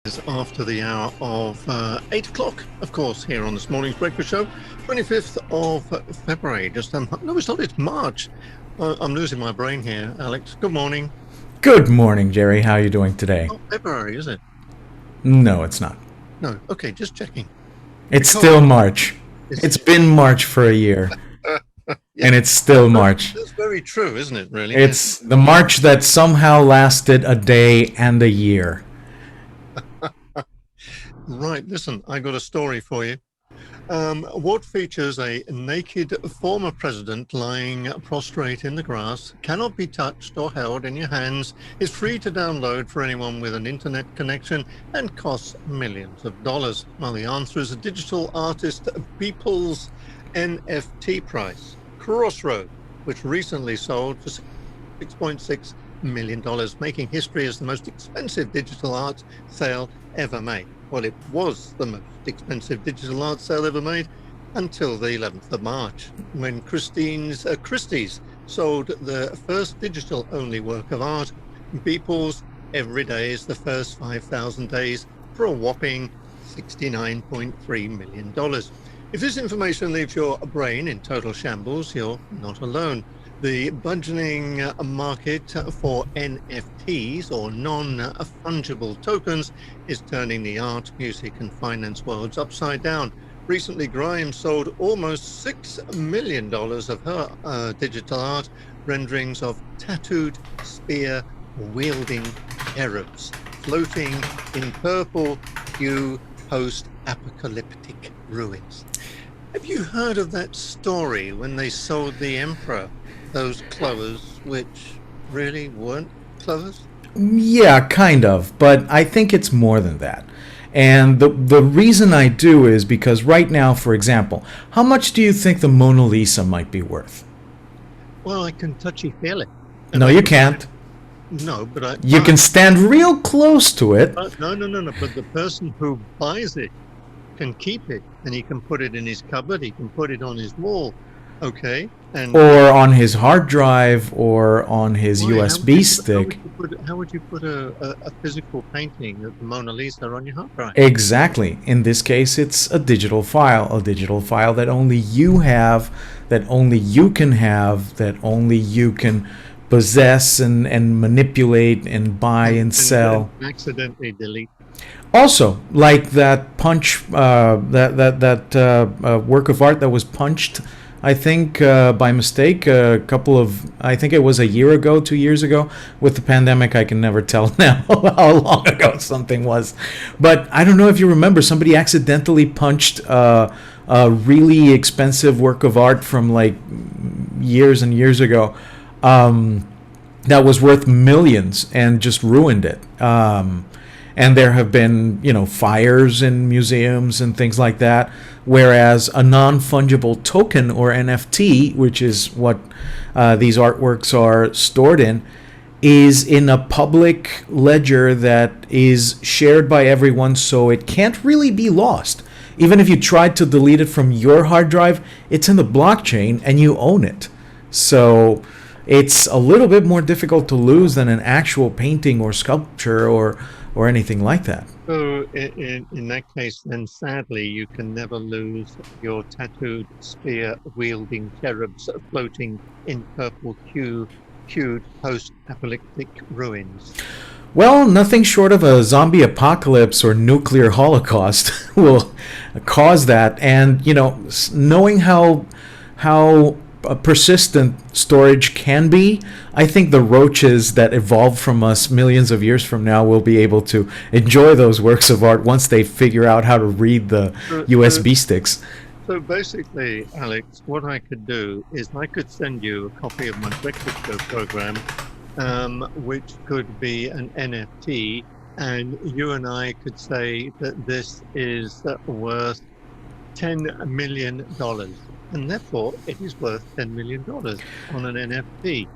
Is after the hour of 8 o'clock, of course, here on this morning's breakfast show, 25th of February. No, it's not, it's March. I'm losing my brain here, Alex. Good morning. Good morning, Jerry. How are you doing today? Not February, is it? No, it's not. No, okay, just checking. It's still March. It's been March for a year, Yeah, and it's still March. that's very true, isn't it, really? It's the March that somehow lasted a day and a year. Right, listen, I got a story for you. What features a naked former president lying prostrate in the grass, cannot be touched or held in your hands, is free to download for anyone with an internet connection, and costs millions of dollars? Well, the answer is a digital artist People's NFT price, Crossroad, which recently sold for $6.6 million, making history as the most expensive digital art sale ever made. Well, it was the most expensive digital art sale ever made until the 11th of March, when Christie's sold the first digital-only work of art, People's Every Day is the First 5,000 Days, for a whopping $69.3 million. If this information leaves your brain in total shambles, you're not alone. The burgeoning market for NFTs, or non-fungible tokens, is turning the art, music and finance worlds upside down. Recently, Grimes sold almost $6 million of her digital art renderings of tattooed, spear-wielding cherubs floating in purple hue post-apocalyptic ruins. Have you heard of that story when they sold the emperor those clovers, which really weren't clovers? Yeah, kind of, but I think it's more than that. And the reason I do is because right now, for example, how much do you think the Mona Lisa might be worth? Well, I can touchy feel it. No, you can't. No, but you can stand real close to it. No. But the person who buys it can keep it, and he can put it in his cupboard. He can put it on his wall. Okay. Or on his hard drive, or on his USB stick. How would you put a physical painting of the Mona Lisa on your hard drive? Exactly. In this case, it's a digital file that only you have, that only you can have, that only you can possess and manipulate and buy and sell. Accidentally delete. Also, like that punch, that work of art that was punched, I think by mistake, I think it was a year ago, 2 years ago. With the pandemic, I can never tell now how long ago something was. But I don't know if you remember, somebody accidentally punched a really expensive work of art from like years and years ago that was worth millions, and just ruined it. And there have been, fires in museums and things like that. Whereas a non-fungible token, or NFT, which is what these artworks are stored in, is in a public ledger that is shared by everyone, so it can't really be lost. Even if you tried to delete it from your hard drive, it's in the blockchain and you own it. So it's a little bit more difficult to lose than an actual painting or sculpture or anything like that. So in that case, then sadly, you can never lose your tattooed, spear-wielding cherubs floating in purple hued post-apocalyptic ruins. Well, nothing short of a zombie apocalypse or nuclear holocaust will cause that. And, knowing how persistent storage can be, I think the roaches that evolved from us millions of years from now will be able to enjoy those works of art once they figure out how to read the USB sticks. So basically, Alex, what I could do is I could send you a copy of my breakfast show program, which could be an NFT, and you and I could say that this is worth $10 million. And therefore, it is worth $10 million on an NFT.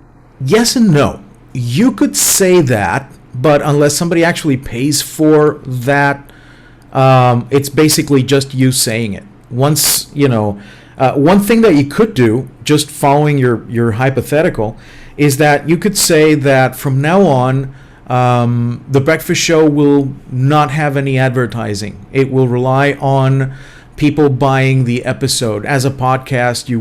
Yes and no. You could say that, but unless somebody actually pays for that, it's basically just you saying it. Once, one thing that you could do, just following your hypothetical, is that you could say that from now on, The breakfast show will not have any advertising. It will rely on people buying the episode as a podcast, you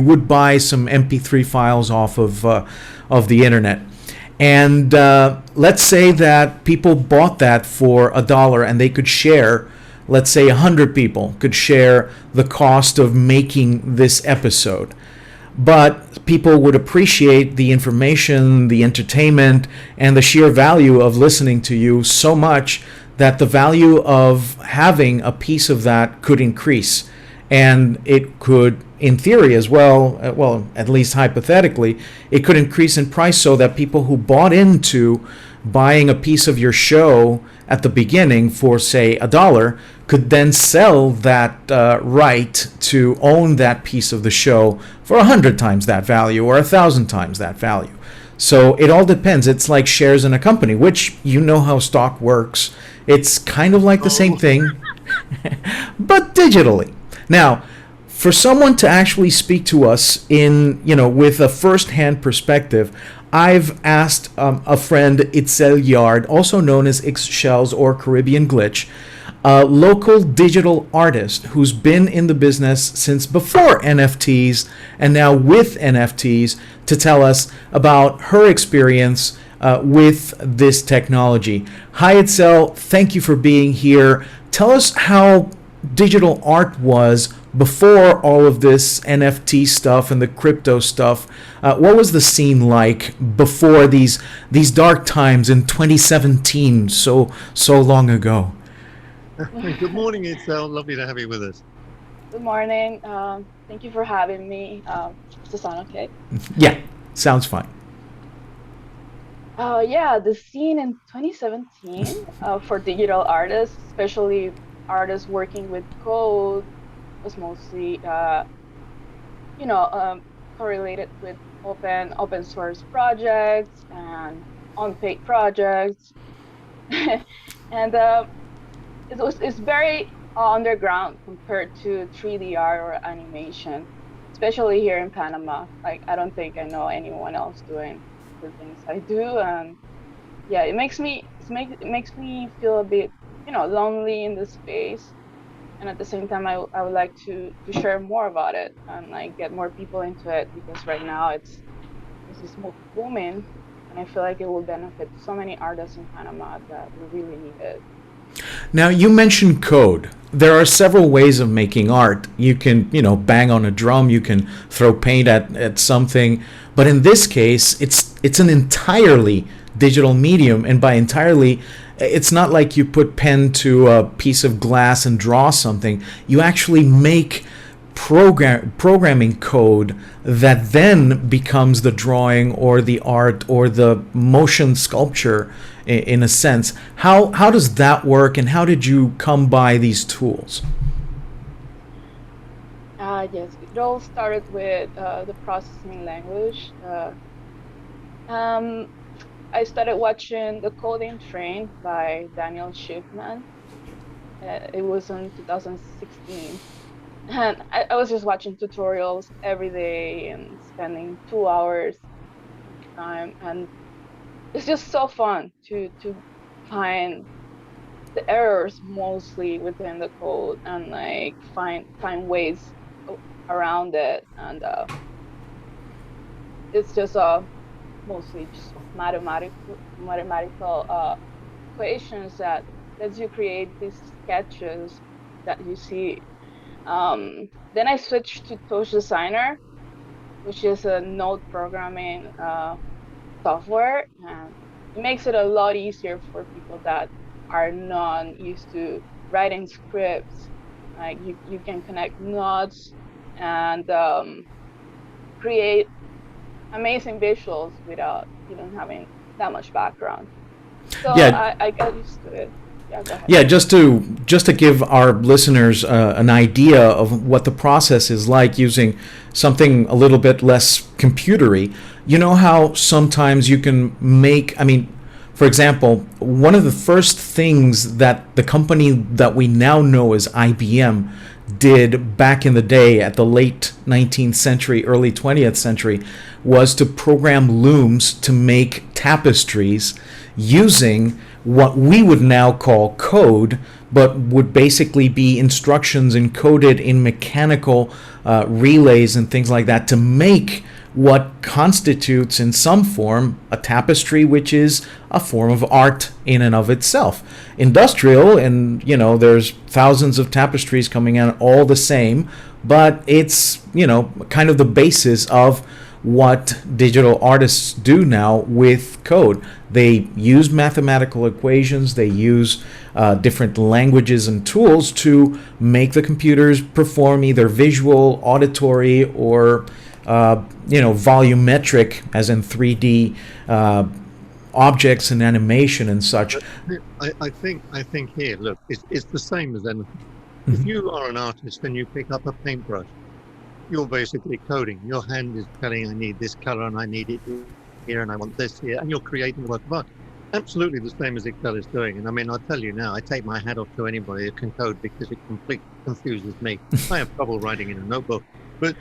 would buy some MP3 files off of the internet. And let's say that people bought that for $1 and they could share, let's say 100 people could share the cost of making this episode. But people would appreciate the information, the entertainment, and the sheer value of listening to you so much that the value of having a piece of that could increase. And it could, in theory as well, at least hypothetically, it could increase in price so that people who bought into buying a piece of your show at the beginning for, say, $1 could then sell that right to own that piece of the show for 100 times that value or 1,000 times that value. So it all depends. It's like shares in a company, which you know how stock works. It's kind of like the same thing, but digitally. Now, for someone to actually speak to us with a first-hand perspective, I've asked a friend, Itzel Yard, also known as X-Shells or Caribbean Glitch, a local digital artist who's been in the business since before NFTs and now with NFTs, to tell us about her experience with this technology. Hi, Itzel. Thank you for being here. Tell us how digital art was before all of this NFT stuff and the crypto stuff. What was the scene like before these dark times in 2017, so long ago? Good morning, Itzel. Lovely to have you with us. Good morning. Thank you for having me. Does this sound okay? Yeah, sounds fine. Yeah, the scene in 2017 for digital artists, especially artists working with code, was mostly, correlated with open source projects and unpaid projects, and it's very underground compared to 3D art or animation, especially here in Panama. Like, I don't think I know anyone else doing the things I do, and yeah, it makes me feel a bit, lonely in this space. And at the same time, I would like to share more about it and like get more people into it, because right now this is booming, and I feel like it will benefit so many artists in Panama that we really need it. Now, you mentioned code. There are several ways of making art. You can, bang on a drum, you can throw paint at something, but in this case, it's an entirely digital medium, and by entirely, it's not like you put pen to a piece of glass and draw something. You actually make programming code that then becomes the drawing or the art or the motion sculpture, in a sense. How does that work, and how did you come by these tools? Yes, it all started with the processing language. I started watching The Coding Train by Daniel Schiffman. It was in 2016. And I was just watching tutorials every day and spending 2 hours time. And it's just so fun to find the errors mostly within the code and like find ways around it. And it's just mostly just mathematical equations that lets you create these sketches that you see. Then I switched to Touch Designer, which is a node programming software, and it makes it a lot easier for people that are not used to writing scripts. Like you can connect nodes and create amazing visuals without even having that much background. So yeah. I got used to it. Yeah, go ahead. Yeah, just to give our listeners an idea of what the process is like using something a little bit less computery. You know how sometimes you can make, for example, one of the first things that the company that we now know as IBM did back in the day at the late 19th century, early 20th century, was to program looms to make tapestries using what we would now call code, but would basically be instructions encoded in mechanical relays and things like that to make what constitutes in some form a tapestry, which is a form of art in and of itself. Industrial, and there's thousands of tapestries coming out all the same, but it's kind of the basis of what digital artists do now with code. They use mathematical equations, they use different languages and tools to make the computers perform either visual, auditory, or volumetric, as in 3D objects and animation and such. I think here, look, it's the same as anything. Mm-hmm. If you are an artist and you pick up a paintbrush, you're basically coding. Your hand is telling, I need this color and I need it here and I want this here, and you're creating a work of art. Absolutely the same as Excel is doing. And I mean, I'll tell you now, I take my hat off to anybody who can code, because it completely confuses me. I have trouble writing in a notebook. But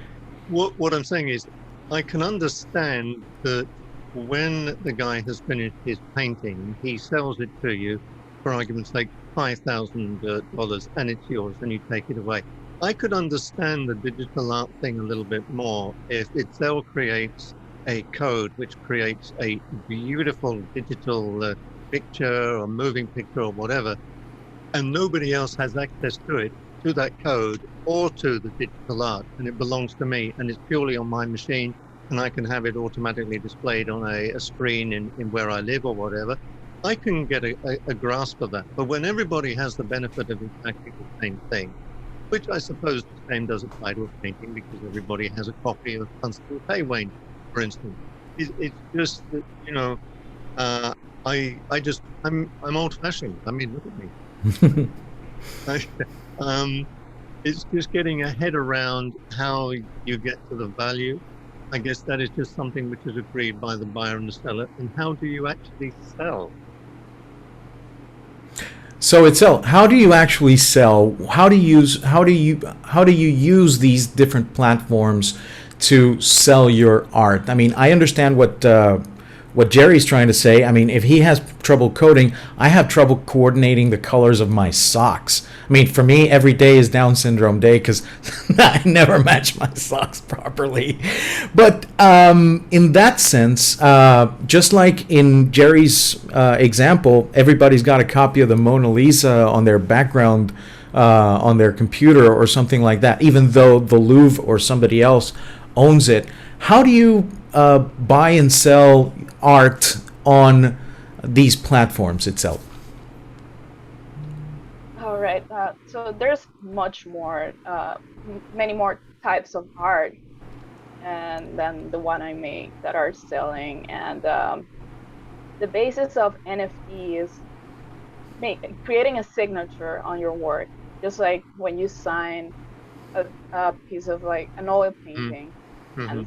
what I'm saying is, I can understand that when the guy has finished his painting, he sells it to you, for argument's sake, $5,000, and it's yours, and you take it away. I could understand the digital art thing a little bit more if Excel creates a code which creates a beautiful digital picture or moving picture or whatever, and nobody else has access to it, to that code or to the digital art, and it belongs to me, and it's purely on my machine, and I can have it automatically displayed on a screen in where I live or whatever. I can get a grasp of that. But when everybody has the benefit of exactly the same thing, which I suppose the same does apply to a painting, because everybody has a copy of Constable Paywayne, for instance. It's just that, I'm old-fashioned. I mean, look at me. It's just getting a head around how you get to the value. I guess that is just something which is agreed by the buyer and the seller. And how do you actually sell? So itself, how do you actually sell? How do you use these different platforms to sell your art? I mean, I understand what Gerry's trying to say. I mean, if he has trouble coding, I have trouble coordinating the colors of my socks. I mean, for me, every day is Down syndrome day because I never match my socks properly. But in that sense, just like in Gerry's example, everybody's got a copy of the Mona Lisa on their background on their computer or something like that, even though the Louvre or somebody else owns it. How do you buy and sell art on these platforms itself? All right. So there's much more, many more types of art, and than the one I make that are selling. And the basis of NFT is creating a signature on your work, just like when you sign a piece of like an oil painting, and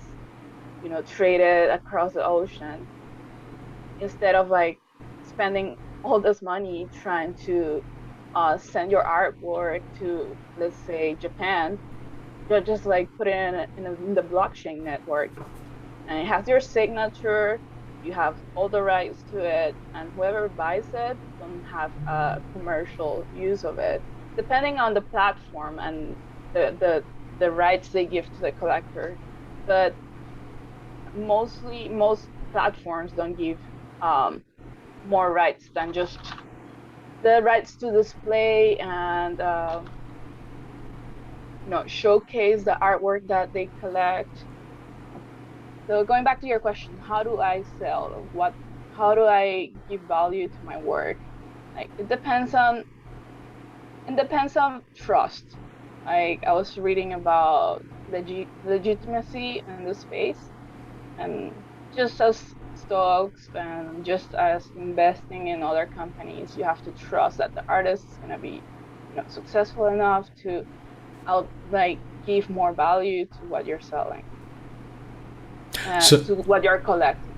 trade it across the ocean, instead of like spending all this money trying to send your artwork to, let's say, Japan. You'll just like put it in the blockchain network, and it has your signature. You have all the rights to it, and whoever buys it don't have a commercial use of it, depending on the platform and the rights they give to the collector. But most platforms don't give more rights than just the rights to display and showcase the artwork that they collect. So going back to your question, how do I sell? How do I give value to my work? Like it depends on trust. Like I was reading about legitimacy in the space, and just as stocks and just as investing in other companies, you have to trust that the artist is going to be successful enough to give more value to what you're selling, to what you're collecting.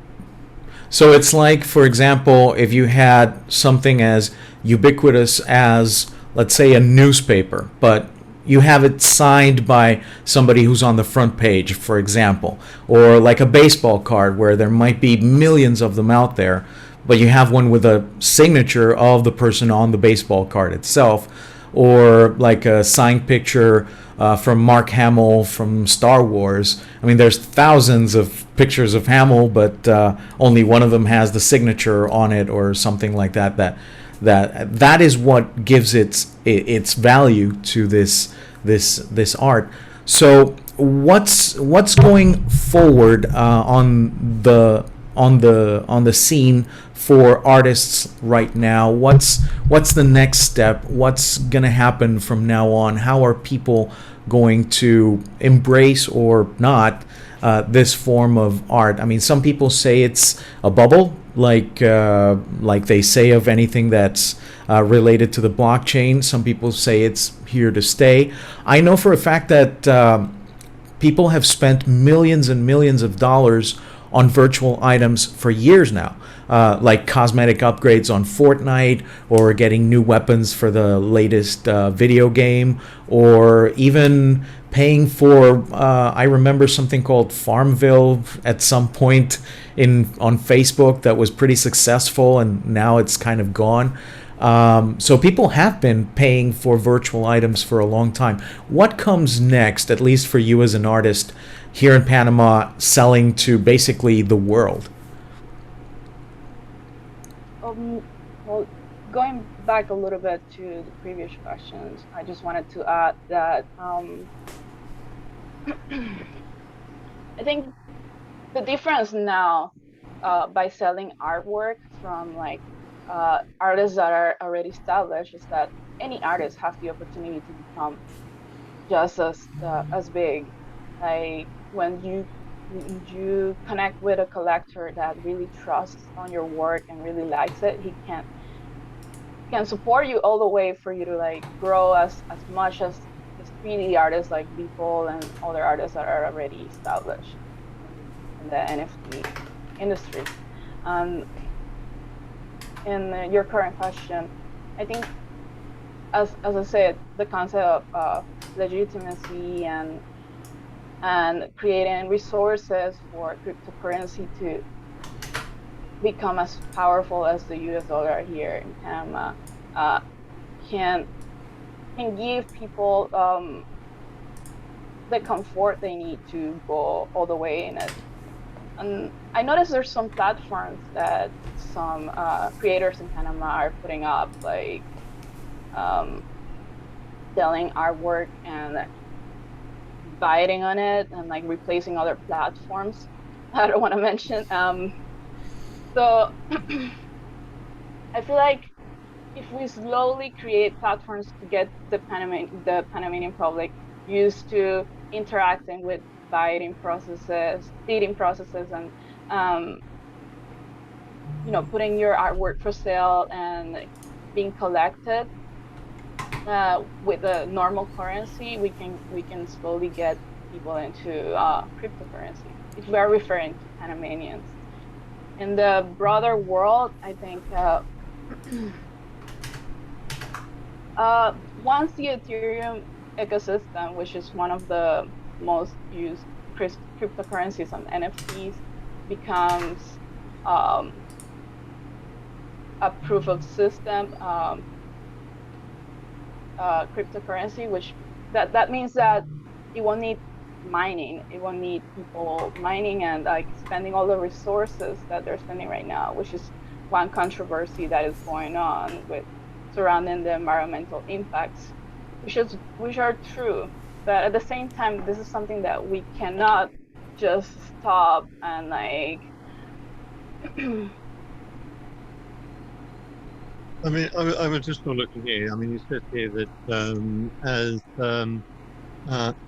So it's like, for example, if you had something as ubiquitous as, let's say, a newspaper, but you have it signed by somebody who's on the front page, for example, or like a baseball card where there might be millions of them out there, but you have one with a signature of the person on the baseball card itself, or like a signed picture from Mark Hamill from Star Wars. I mean, there's thousands of pictures of Hamill, but only one of them has the signature on it, or something like that. That is what gives its value to this art. So what's going forward on the scene for artists right now? What's the next step? What's going to happen from now on? How are people going to embrace or not this form of art? I mean, some people say it's a bubble, like they say of anything that's related to the blockchain. Some people say it's here to stay. I know for a fact that people have spent millions and millions of dollars on virtual items for years now, like cosmetic upgrades on Fortnite, or getting new weapons for the latest video game, or even paying for I remember something called Farmville at some point on Facebook that was pretty successful, and now it's kind of gone. So people have been paying for virtual items for a long time. What comes next, at least for you as an artist here in Panama, selling to basically the world? Well, going back a little bit to the previous questions, I just wanted to add that I think the difference now by selling artwork from like artists that are already established is that any artist has the opportunity to become just as big. Like when you connect with a collector that really trusts on your work and really likes it, he can support you all the way for you to like grow as much as 3D artists like Beeple and other artists that are already established in the NFT industry. In your current question, I think, as I said, the concept of legitimacy and creating resources for cryptocurrency to become as powerful as the US dollar here in Panama can give people the comfort they need to go all the way in it. And I noticed there's some platforms that some creators in Panama are putting up, like selling artwork and biting on it and like replacing other platforms I don't want to mention. So I feel like if we slowly create platforms to get the Panamanian public used to interacting with bidding processes, and putting your artwork for sale and being collected with a normal currency, we can slowly get people into cryptocurrency, if we are referring to Panamanians. In the broader world, I think once the Ethereum ecosystem, which is one of the most used cryptocurrencies on NFTs, becomes a proof of system cryptocurrency, which that means that it won't need mining. It won't need people mining and like spending all the resources that they're spending right now, which is one controversy that is going on with surrounding the environmental impacts, which are true. But at the same time, this is something that we cannot just stop and like. I mean, I was just looking here. I mean, you said here that as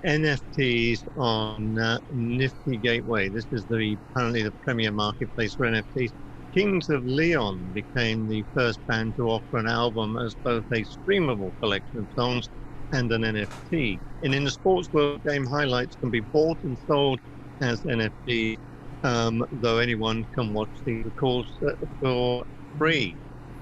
NFTs on Nifty Gateway, this is apparently the premier marketplace for NFTs. Kings of Leon became the first band to offer an album as both a streamable collection of songs and an NFT. And in the sports world, game highlights can be bought and sold as NFT, though anyone can watch the calls for free.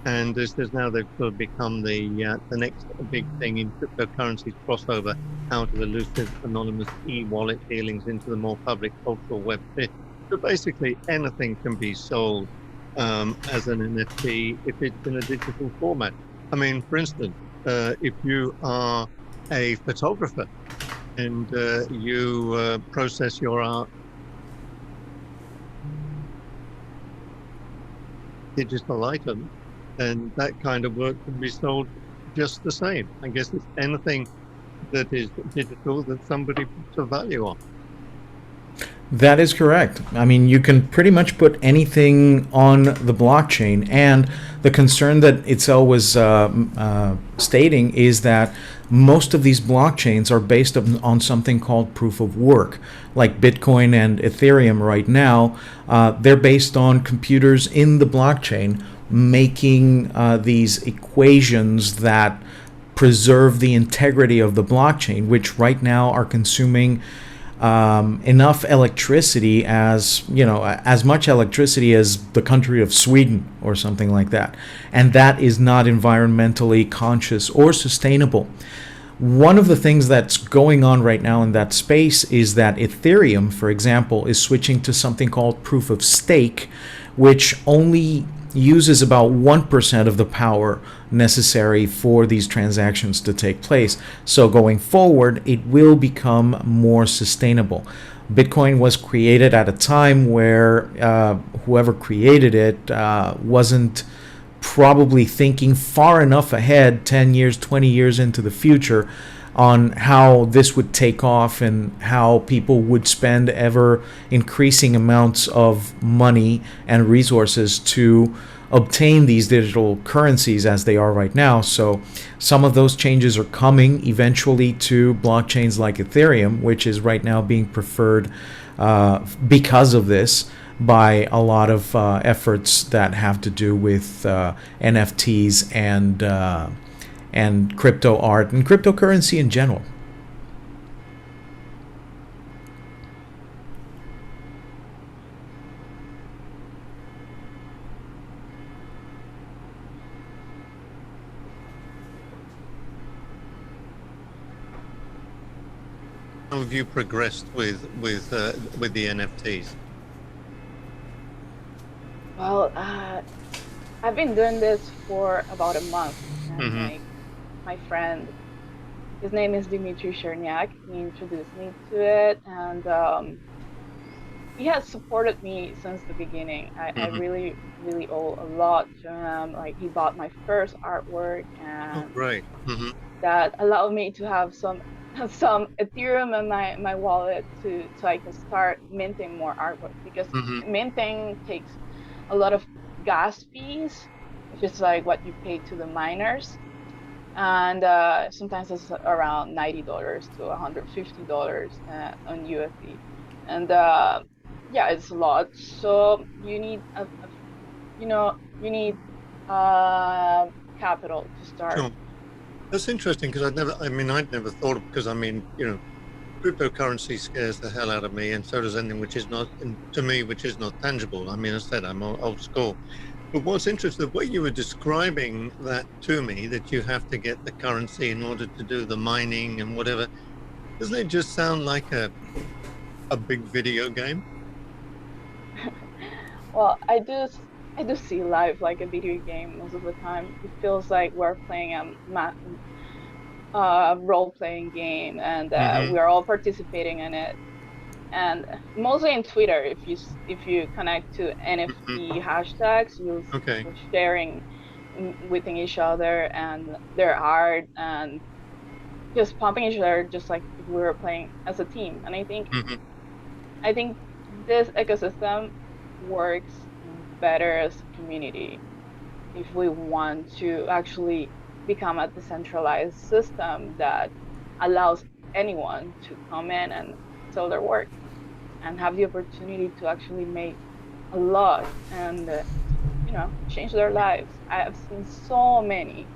And this is now they've sort of become the next big thing in cryptocurrencies crossover out of elusive anonymous e-wallet dealings into the more public cultural web. So basically, anything can be sold as an NFT if it's in a digital format. I mean, for instance, if you are a photographer and you process your art digital item, and that kind of work can be sold just the same. I guess it's anything that is digital that somebody puts a value on. That is correct. I mean, you can pretty much put anything on the blockchain, and the concern that Itzel was stating is that most of these blockchains are based on something called proof of work, like Bitcoin and Ethereum right now. They're based on computers in the blockchain making these equations that preserve the integrity of the blockchain, which right now are consuming enough electricity as, you know, as much electricity as the country of Sweden or something like that. And that is not environmentally conscious or sustainable. One of the things that's going on right now in that space is that Ethereum, for example, is switching to something called proof of stake, which only uses about 1% of the power necessary for these transactions to take place. So going forward, it will become more sustainable. Bitcoin was created at a time where whoever created it wasn't probably thinking far enough ahead, 10 years, 20 years into the future, on how this would take off and how people would spend ever increasing amounts of money and resources to obtain these digital currencies as they are right now. So some of those changes are coming eventually to blockchains like Ethereum, which is right now being preferred because of this by a lot of efforts that have to do with NFTs and crypto art and cryptocurrency in general. How have you progressed with the NFTs? Well, I've been doing this for about a month, and Mm-hmm. my friend, his name is Dimitri Cherniak. He introduced me to it, and he has supported me since the beginning. I Mm-hmm. really, really owe a lot to him. Like, he bought my first artwork, Oh, and great. Mm-hmm. that allowed me to have some some Ethereum in my wallet to so I can start minting more artwork, because Mm-hmm. minting takes a lot of gas fees, which is like what you pay to the miners, and sometimes it's around $90 to $150 on USD, and yeah, it's a lot. So you need you need capital to start. Sure. That's interesting because I'd never thought of, because cryptocurrency scares the hell out of me, and so does anything which is not, to me, which is not tangible. I mean, as I said, I'm old school. But what's interesting, the way you were describing that to me, that you have to get the currency in order to do the mining and whatever, doesn't it just sound like a big video game? Well, I do see life like a video game most of the time. It feels like we're playing role-playing game, and Mm-hmm. we are all participating in it. And mostly in Twitter, if you connect to Mm-hmm. NFT hashtags, you'll see Okay. people sharing within each other and their art, and just pumping each other, just like if we were playing as a team. And Mm-hmm. I think this ecosystem works better as a community if we want to actually become a decentralized system that allows anyone to come in and sell their work and have the opportunity to actually make a lot, and change their lives. I have seen so many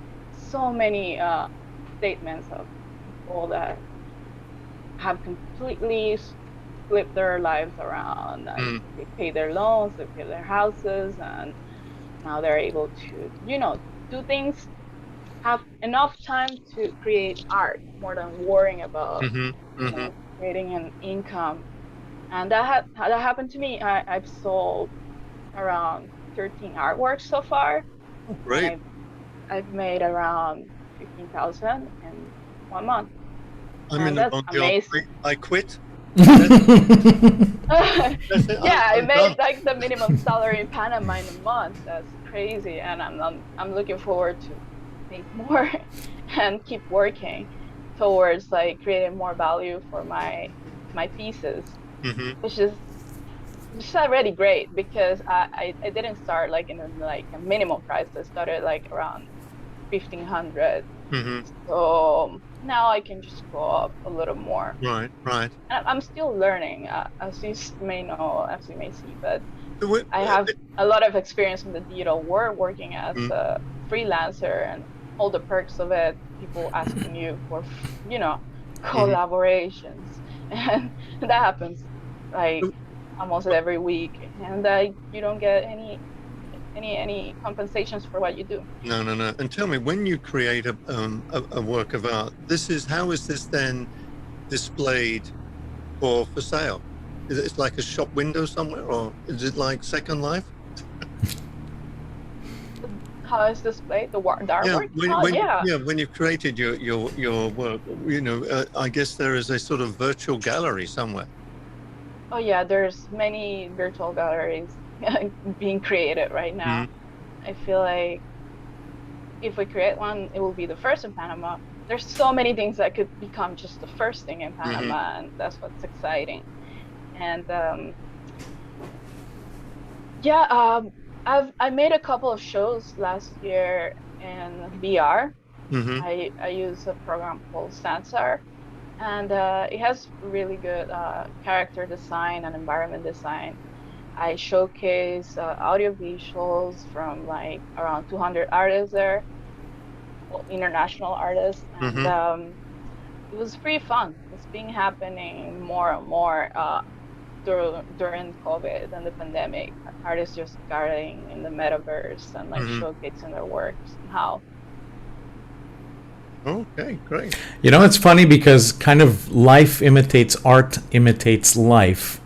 statements of people that have completely flipped their lives around. Like, Mm. they pay their loans, they pay their houses, and Now they're able to, do things, have enough time to create art more than worrying about, Mm-hmm. Mm-hmm. creating an income. And that happened to me. I've sold around 13 artworks so far, Oh, and great. I've made around 15,000 in 1 month, I'm in and the that's wrong job. amazing. I quit. That's, that's it. Yeah, I I'm made done. like the minimum salary in Panama in a month. That's crazy, and I'm looking forward to make more and keep working towards like creating more value for my pieces, Mm-hmm. which is already great because I didn't start like in like a minimum price. I started like around 1,500. Mm-hmm. So now I can just go up a little more. Right. Right. And I'm still learning, as you may know, as you may see, but So I have a lot of experience in the digital world working as mm, a freelancer and all the perks of it, people asking you for, you know, mhm. collaborations. And that happens like almost every week. And you don't get any compensations for what you do. No, no, no. And tell me, when you create a work of art, how is this then displayed for sale? Is it like a shop window somewhere, or is it like Second Life? How is displayed? The Yeah, artwork? Oh yeah. when you've created your work, I guess there is a sort of virtual gallery somewhere. Oh yeah, there's many virtual galleries being created right Mm-hmm. now. I feel like if we create one, it will be the first in Panama. There's so many things that could become just the first thing in Mm-hmm. Panama, and that's what's exciting. And yeah, I made a couple of shows last year in VR. Mm-hmm. I use a program called Sansar, and it has really good character design and environment design. I showcase audio visuals from like around 200 artists there, well, international artists, and Mm-hmm. it was pretty fun. It's been happening more and more during COVID and the pandemic. Artists just gathering in the metaverse and like Mm-hmm. showcasing their work somehow. Okay, great. You know, it's funny because kind of life imitates art, imitates life.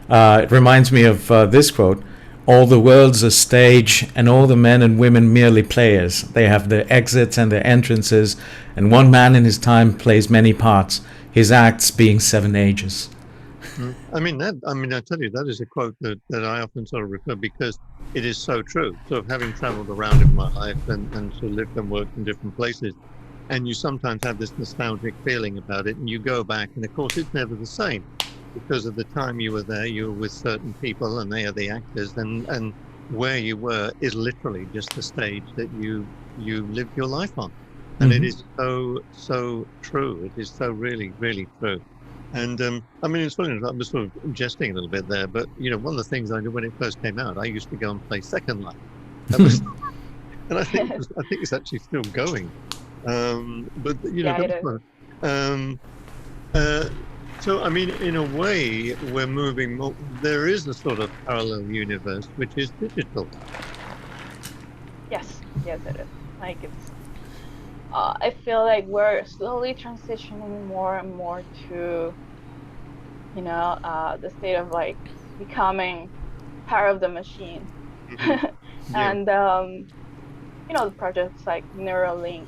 It reminds me of this quote: "All the world's a stage, and all the men and women merely players. They have their exits and their entrances, and one man in his time plays many parts, his acts being seven ages." I mean, I tell you, that is a quote that I often sort of refer, because it is so true. So having traveled around in my life and sort of lived and worked in different places, and you sometimes have this nostalgic feeling about it, and you go back, and of course it's never the same, because of the time you were there, you were with certain people and they are the actors, and where you were is literally just the stage that you lived your life on. And it is so true. It is so really true. And I mean, it's funny, I was sort of jesting a little bit there, but one of the things I did when it first came out, I used to go and play Second Life. That was, and I think it's actually still going. But Yeah, that it was is. fun. So I mean, in a way, we're moving more. There is a sort of parallel universe which is digital. Yes, yes, it is. Like it's. I feel like we're slowly transitioning more and more to, the state of like becoming part of the machine. Mhm. Yeah. And the projects like Neuralink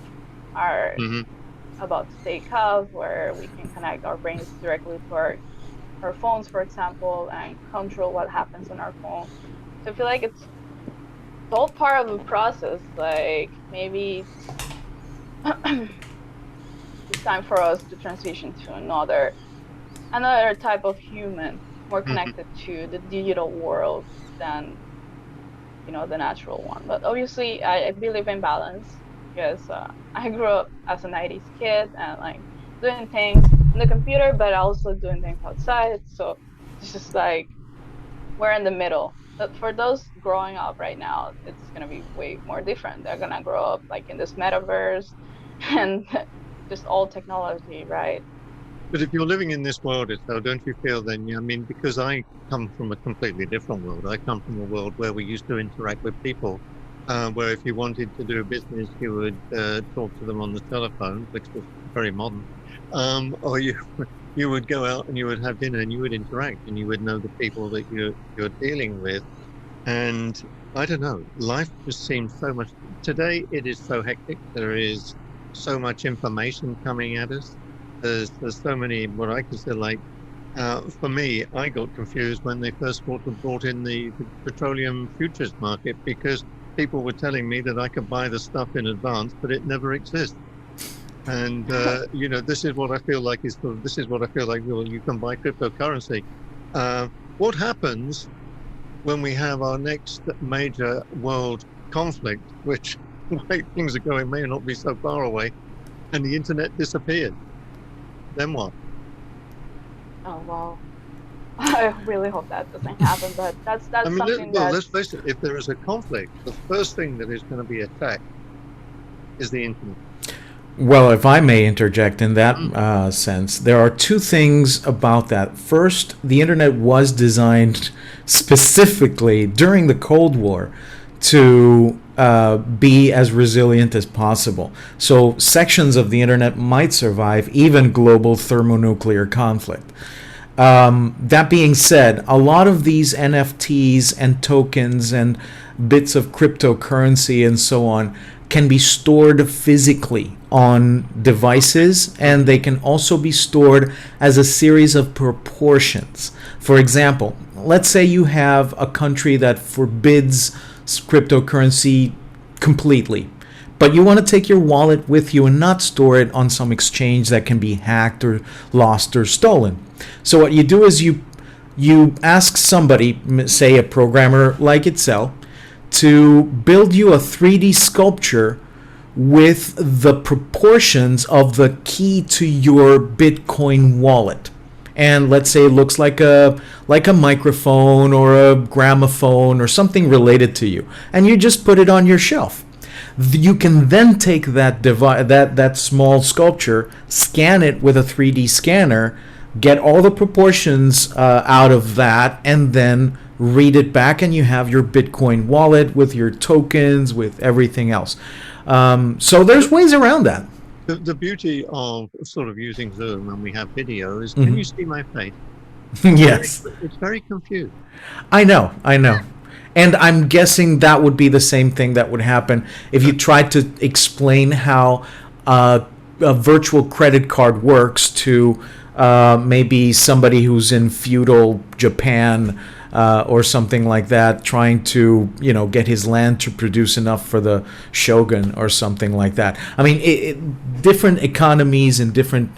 are Hmm. about to take off, where we can connect our brains directly to our phones, for example, and control what happens on our phone. So I feel like it's all part of the process. Like maybe it's time for us to transition to another type of human, more Hmm. connected to the digital world than the natural one. But obviously, I believe in balance because I grew up as a 90s kid and like doing things on the computer, but also doing things outside. So it's just like we're in the middle. But for those growing up right now, it's gonna be way more different. They're gonna grow up like in this metaverse and just all technology, right? But if you're living in this world, so don't you feel then? I mean, because I come from a completely different world. I come from a world where we used to interact with people where if you wanted to do business, you would talk to them on the telephone, which was very modern, or you would go out and you would have dinner and you would interact and you would know the people that you're dealing with. And I don't know, life just seems so much. Today it is so hectic. There is so much information coming at us. There's so many what I consider like. For me, I got confused when they first brought in the petroleum futures market because people were telling me that I could buy the stuff in advance, but it never exists. And this is what I feel like this is what I feel like. Well, you can buy cryptocurrency. What happens when we have our next major world conflict, which the way things are going may not be so far away, and the internet disappeared? Then what? Oh well, I really hope that doesn't happen. But that's something that. Let's face it. If there is a conflict, the first thing that is going to be attacked is the internet. Well, if I may interject in that sense, there are two things about that. First, the internet was designed specifically during the Cold War to be as resilient as possible. So sections of the internet might survive even global thermonuclear conflict. That being said, a lot of these NFTs and tokens and bits of cryptocurrency and so on can be stored physically on devices, and they can also be stored as a series of proportions. For example, let's say you have a country that forbids cryptocurrency completely, but you want to take your wallet with you and not store it on some exchange that can be hacked or lost or stolen. So what you do is you ask somebody, say a programmer like Itzel, to build you a 3D sculpture with the proportions of the key to your Bitcoin wallet. And let's say it looks like a microphone or a gramophone or something related to you, and you just put it on your shelf. You can then take that small sculpture, scan it with a 3D scanner, get all the proportions out of that, and then read it back, and you have your Bitcoin wallet with your tokens, with everything else. So there's ways around that. The beauty of sort of using Zoom when we have video is, can you see my face? Yes. It's very confused. I know. And I'm guessing that would be the same thing that would happen if you tried to explain how a virtual credit card works to maybe somebody who's in feudal Japan or something like that, trying to get his land to produce enough for the shogun or something like that. I mean, different economies and different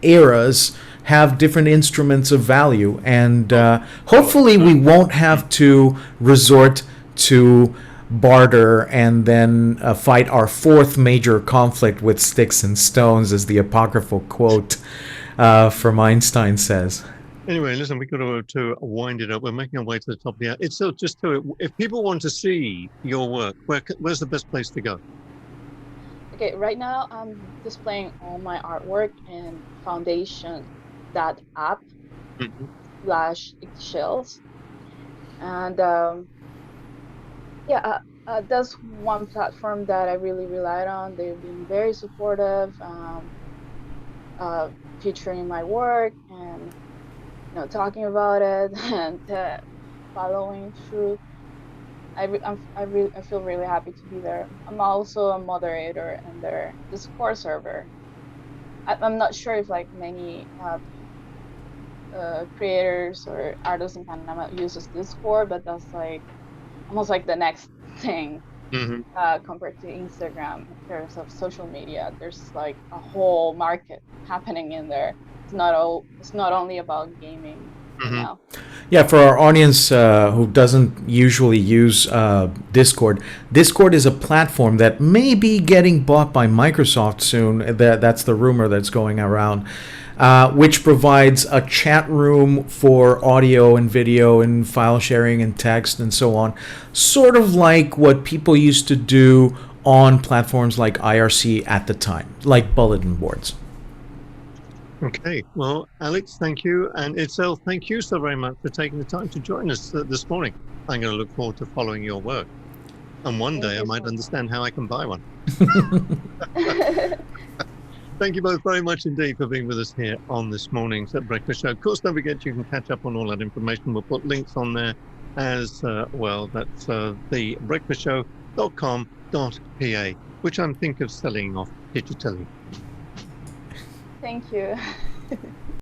eras have different instruments of value, and hopefully we won't have to resort to barter and then fight our fourth major conflict with sticks and stones, as the apocryphal quote from Einstein says. Anyway, listen, we've got to wind it up. We're making our way to the top of the hour. It's still just if people want to see your work, where's the best place to go? Okay, right now I'm displaying all my artwork in foundation.app /eggshells. And that's one platform that I really relied on. They've been very supportive, featuring my work and talking about it and following through. I feel really happy to be there. I'm also a moderator in their Discord server. I'm not sure if many creators or artists in Panama uses Discord, but that's almost like the next thing compared to Instagram in terms of social media. There's a whole market happening in there. It's not only about gaming. Yeah, for our audience who doesn't usually use Discord is a platform that may be getting bought by Microsoft soon. That's the rumor that's going around, which provides a chat room for audio and video and file sharing and text and so on, sort of like what people used to do on platforms like IRC at the time, like bulletin boards. Okay, well, Alex, thank you. And Itzel, thank you so very much for taking the time to join us this morning. I'm going to look forward to following your work. And one Thank day I you might so understand how I can buy one. much. Thank you both very much indeed for being with us here on this morning's Breakfast Show. Of course, don't forget you can catch up on all that information. We'll put links on there as well. That's thebreakfastshow.com.pa, which I'm thinking of selling off digitally. Thank you.